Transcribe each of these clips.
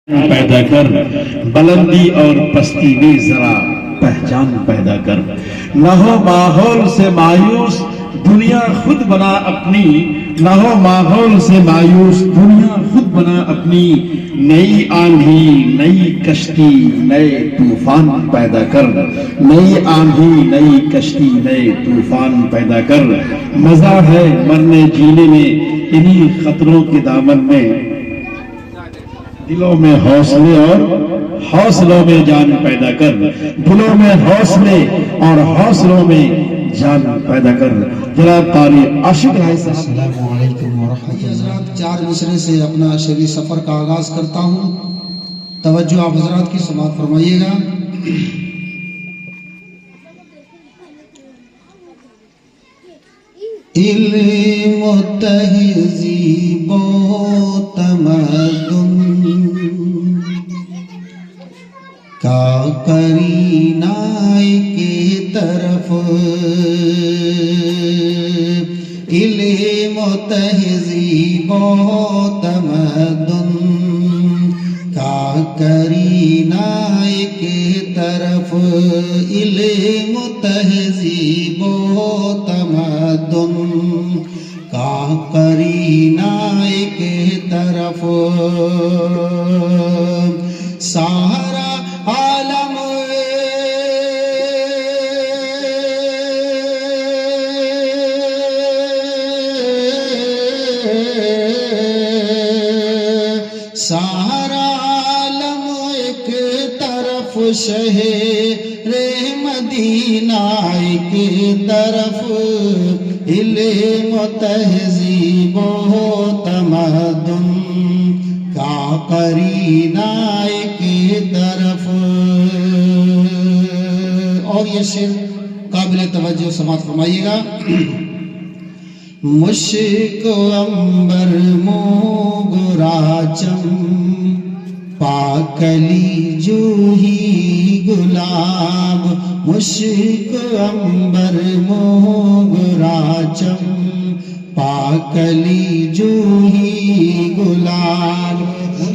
پیدا کر، بلندی اور پستی میں ذرا پہچان پیدا کر۔ نہ ہو ماحول سے مایوس دنیا خود بنا اپنی، نہ ہو ماحول سے مایوس دنیا خود بنا اپنی، نئی آندھی نئی کشتی نئے طوفان پیدا کر، نئی آندھی نئی کشتی نئے طوفان پیدا کر۔ مزہ ہے مرنے جینے میں انہی خطروں کے دامن میں، دلوں میں حوصلے اور حوصلوں میں جان پیدا کر، دلوں میں حوصلے اور حوصلوں میں جان پیدا کر۔ جناب قاری عاشق رائے صاحب۔ السلام علیکم ورحمۃ اللہ۔ حضرات 4 مصرے سے اپنا شعری سفر کا آغاز کرتا ہوں، توجہ آپ حضرات کی سماعت فرمائیے گا۔ علم و تہذیب و تمدن کا قرینہ کی طرف، علم و تہذیب و تمدن کا قرینہ کی طرف، علم و تہذیب و تمدن کا قرینہ کی طرف، سارا عالم سارا عالم ایک طرف، شہر مدینہ ایک طرف، علم و تہذیب و تمدن کا قرینہ ایک طرف۔ اور یہ شعر قابل توجہ سماعت فرمائیے گا۔ مشک عنبر موگرا چم، پاکلی جوہی گلاب، مشک عنبر موگرا چم، پاکلی جوہی گلاب،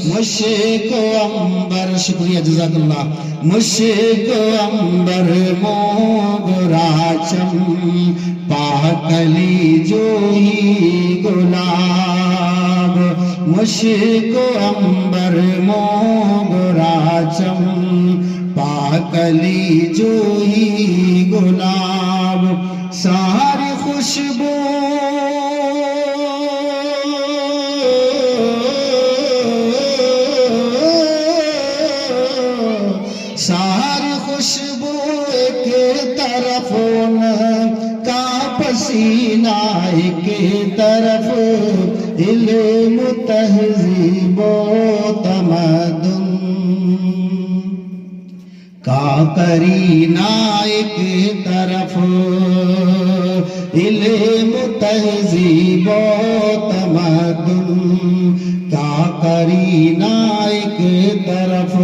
مشک عنبر، شکریہ جزاک اللہ، مشک عنبر موگرا چم، پاکلی جوہی گلاب، مشک عنبر موگرا چم، پاکلی جوہی گلاب، ساری خوشبو ساری خوشبو ایک طرف، ان کا پسینہ ایک طرف، علم تہذیب و تمدن کا قرینہ ایک طرف، علم تہذیب و تمدن کا قرینہ ایک طرف،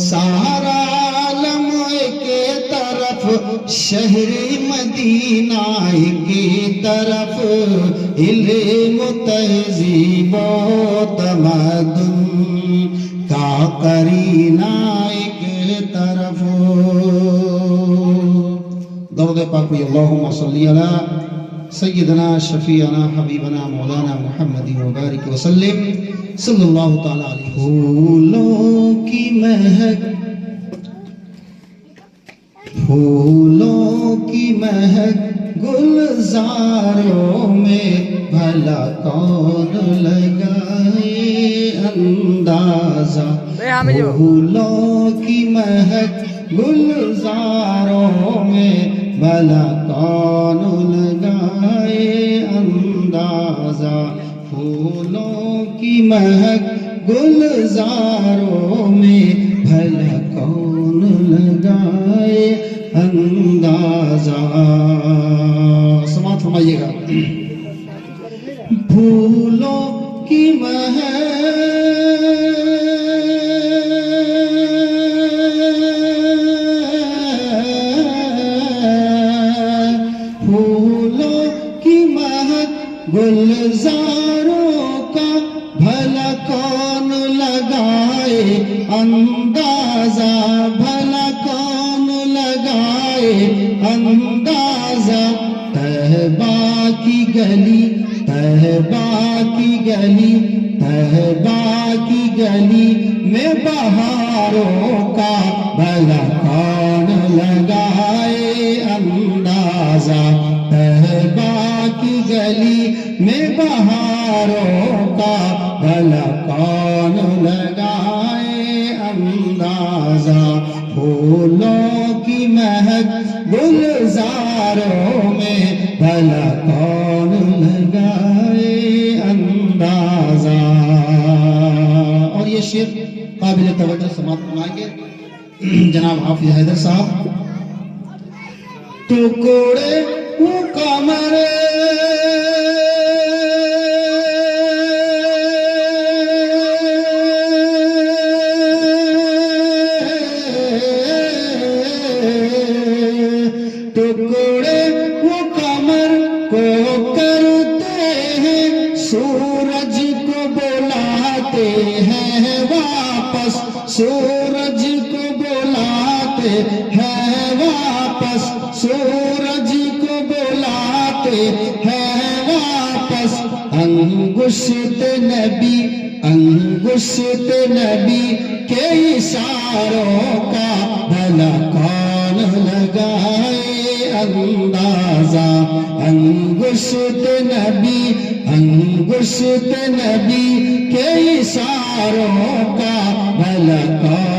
سارا عالم ایک طرف، شہر مدینہ ایک طرف، علم تہذیب و تمدن کا قرینہ ایک طرف۔ درود پاک پڑھیے، اللہم صلی علی سیدنا شفیعنا حبیبنا مولانا محمد وبارک وسلم صلی اللہ تعالی علیہ وسلم۔ پھولوں کی مہک، پھولوں کی مہک گلزاروں میں، بھلا کون لگائے اندازہ، پھولوں کی مہک گلزاروں میں، بھلا کون لگائے اندازہ، پھولوں کی مہک گلزاروں میں، بھلا کون لگائے اندازہ۔ سماعت فرمائیے گا۔ پھولوں کی مہک گلزاروں کا بھلا کون لگا اندازہ بھلا کون لگائے اندازہ طیبہ کی گلی طیبہ کی گلی طیبہ کی گلی میں بہاروں کا بھلا کون لگائے اندازہ طیبہ کی گلی میں بہاروں کا بھلا کون لگائے اندازہ پھولوں کی مہک گلزاروں میں بھلا کون لگائے اندازہ. اور یہ شعر قابل توجہ سماعت فرمائیں گے جناب حافظ حیدر صاحب. ٹکڑے وہ کمر ٹکڑے وہ کمر کو کرتے ہیں سورج کو بلاتے ہیں واپس سورج کو بلاتے ہیں واپس سورج کو بلاتے ہیں واپس انگشت نبی کے اشاروں کا بھلا کون لگائے اندازہ انگشت نبی کے اشاروں کا بھلا کون